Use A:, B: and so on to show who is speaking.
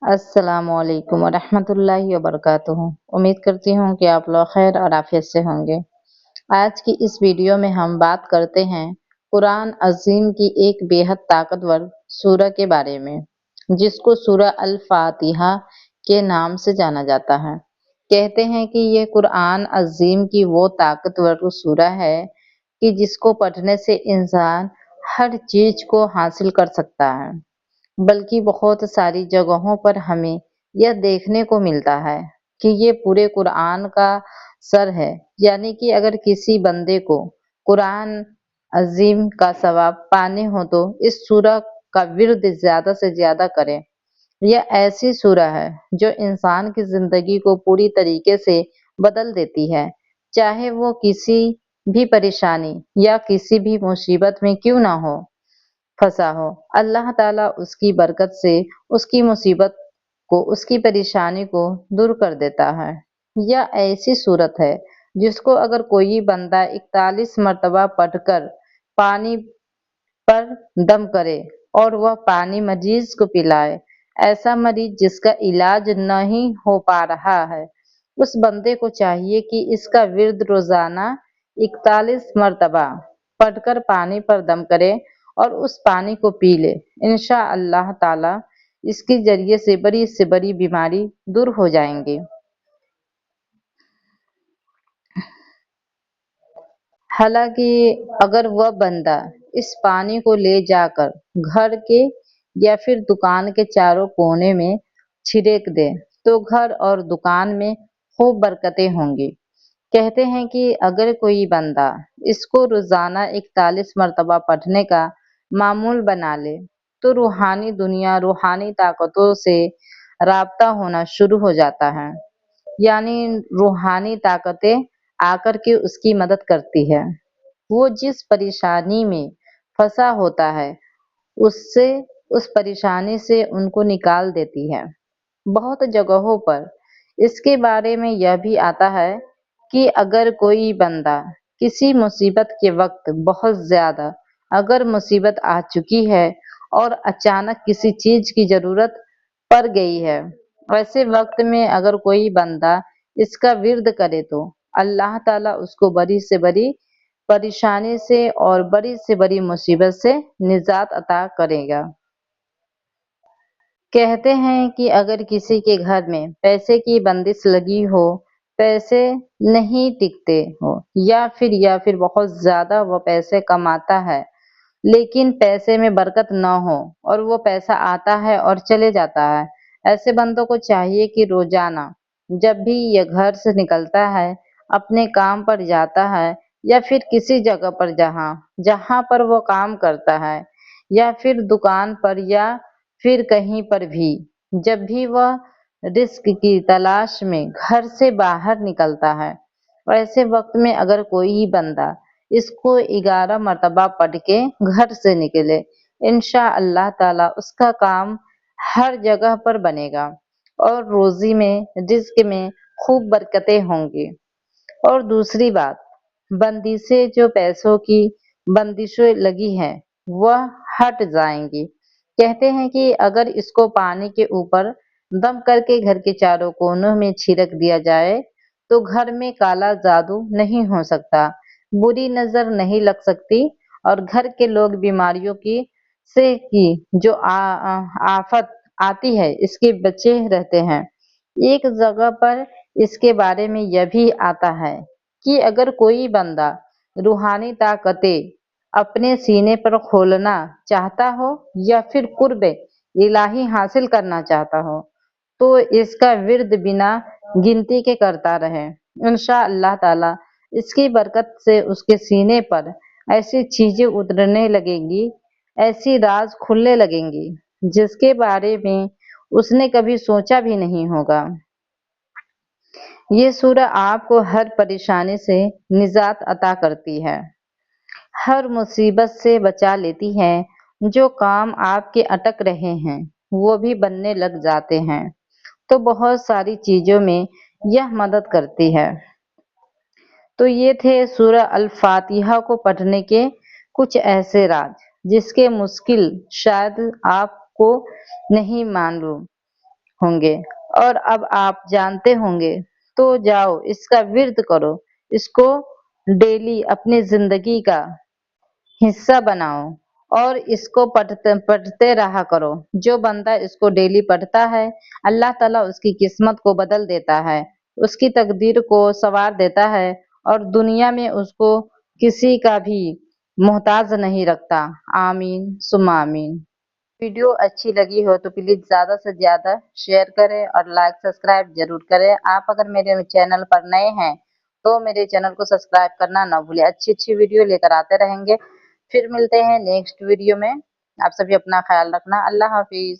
A: अस्सलाम वालेकुम वरहमतुल्लाहि वबरकातुहू। उम्मीद करती हूँ कि आप लोग खैर और आफियत से होंगे। आज की इस वीडियो में हम बात करते हैं कुरान अज़ीम की एक बेहद ताकतवर सूरह के बारे में, जिसको सूरह अल-फातिहा के नाम से जाना जाता है। कहते हैं कि ये कुरान अज़ीम की वो ताकतवर सूरह है कि जिसको पढ़ने से इंसान हर चीज़ को हासिल कर सकता है। बल्कि बहुत सारी जगहों पर हमें यह देखने को मिलता है कि ये पूरे कुरान का सर है। यानी कि अगर किसी बंदे को कुरान अज़ीम का सवाब पाने हो तो इस सूरह का विर्द ज़्यादा से ज़्यादा करें। यह ऐसी सूरह है जो इंसान की ज़िंदगी को पूरी तरीके से बदल देती है, चाहे वो किसी भी परेशानी या किसी भी मुसीबत में क्यों ना हो फँसा हो। अल्लाह ताला उसकी बरकत से उसकी मुसीबत को, उसकी परेशानी को दूर कर देता है। यह ऐसी सूरत है जिसको अगर कोई बंदा 41 मरतबा पढ़कर पानी पर दम करे और वह पानी मरीज को पिलाए, ऐसा मरीज जिसका इलाज नहीं हो पा रहा है, उस बंदे को चाहिए कि इसका विर्द रोजाना 41 मरतबा पढ़कर पानी पर दम करे और उस पानी को पी ले। इंशा अल्लाह ताला इसके जरिए से बड़ी बीमारी दूर हो जाएंगी। हालांकि अगर वह बंदा इस पानी को ले जाकर घर के या फिर दुकान के चारों कोने में छिड़क दे तो घर और दुकान में खूब बरकतें होंगी। कहते हैं कि अगर कोई बंदा इसको रोजाना 41 मरतबा पढ़ने का मामूल बना ले तो रूहानी दुनिया, रूहानी ताकतों से राब्ता होना शुरू हो जाता है। यानी रूहानी ताकतें आकर के उसकी मदद करती है। वो जिस परेशानी में फंसा होता है उससे उस परेशानी से उनको निकाल देती है। बहुत जगहों पर इसके बारे में यह भी आता है कि अगर कोई बंदा किसी मुसीबत के वक्त बहुत ज्यादा अगर मुसीबत आ चुकी है और अचानक किसी चीज की जरूरत पड़ गई है, ऐसे वक्त में अगर कोई बंदा इसका विर्द करे तो अल्लाह ताला उसको बड़ी से बड़ी परेशानी से और बड़ी से बड़ी मुसीबत से निजात अता करेगा। कहते हैं कि अगर किसी के घर में पैसे की बंदिश लगी हो, पैसे नहीं टिकते हो या फिर बहुत ज्यादा वो पैसे कमाता है लेकिन पैसे में बरकत न हो और वो पैसा आता है और चले जाता है, ऐसे बंदों को चाहिए कि रोजाना जब भी ये घर से निकलता है, अपने काम पर जाता है या फिर किसी जगह पर जहाँ जहाँ पर वो काम करता है या फिर दुकान पर या फिर कहीं पर भी, जब भी वह रिस्क की तलाश में घर से बाहर निकलता है, और ऐसे वक्त में अगर कोई बंदा इसको 11 मरतबा पढ़ के घर से निकले, इंशा अल्लाह ताला उसका काम हर जगह पर बनेगा और रोजी में, रिज्क में खूब बरकतें होंगी। और दूसरी बात, बंदिशें जो पैसों की बंदिशें लगी हैं वह हट जाएंगी। कहते हैं कि अगर इसको पानी के ऊपर दम करके घर के चारों कोनों में छिड़क दिया जाए तो घर में काला जादू नहीं हो सकता, बुरी नजर नहीं लग सकती और घर के लोग बीमारियों की जो आफत आती है इसके बचे रहते हैं। एक जगह पर इसके बारे में यह भी आता है कि अगर कोई बंदा रूहानी ताकतें अपने सीने पर खोलना चाहता हो या फिर कुर्ब इलाही हासिल करना चाहता हो तो इसका विर्द बिना गिनती के करता रहे। इंशा अल्लाह ताला इसकी बरकत से उसके सीने पर ऐसी चीजें उतरने लगेंगी, ऐसी राज खुलने लगेंगी जिसके बारे में उसने कभी सोचा भी नहीं होगा। ये सूरह आपको हर परेशानी से निजात अता करती है, हर मुसीबत से बचा लेती है। जो काम आपके अटक रहे हैं वो भी बनने लग जाते हैं। तो बहुत सारी चीजों में यह मदद करती है। तो ये थे सूरह अल-फातिहा को पढ़ने के कुछ ऐसे राज जिसके मुश्किल शायद आपको नहीं मालूम। ہوں گے اور اب آپ جانتے ہوں گے، تو جاؤ اس کا ورد کرو، اس کو ڈیلی اپنی زندگی کا حصہ بناؤ اور اس کو پڑھتے رہا کرو۔ جو بندہ اس کو ڈیلی پڑھتا ہے، اللہ تعالیٰ اس کی قسمت کو بدل دیتا ہے، اس کی تقدیر کو سنوار دیتا ہے اور دنیا میں اس کو کسی کا بھی محتاج نہیں رکھتا۔ آمین ثم آمین۔ ویڈیو اچھی لگی ہو تو پلیز زیادہ سے زیادہ شیئر کریں اور لائک سبسکرائب ضرور کریں۔ آپ اگر میرے چینل پر نئے ہیں تو میرے چینل کو سبسکرائب کرنا نہ بھولیں۔ اچھی ویڈیو لے کر آتے رہیں گے۔ پھر ملتے ہیں نیکسٹ ویڈیو میں۔ آپ سبھی اپنا خیال رکھنا۔ اللہ حافظ۔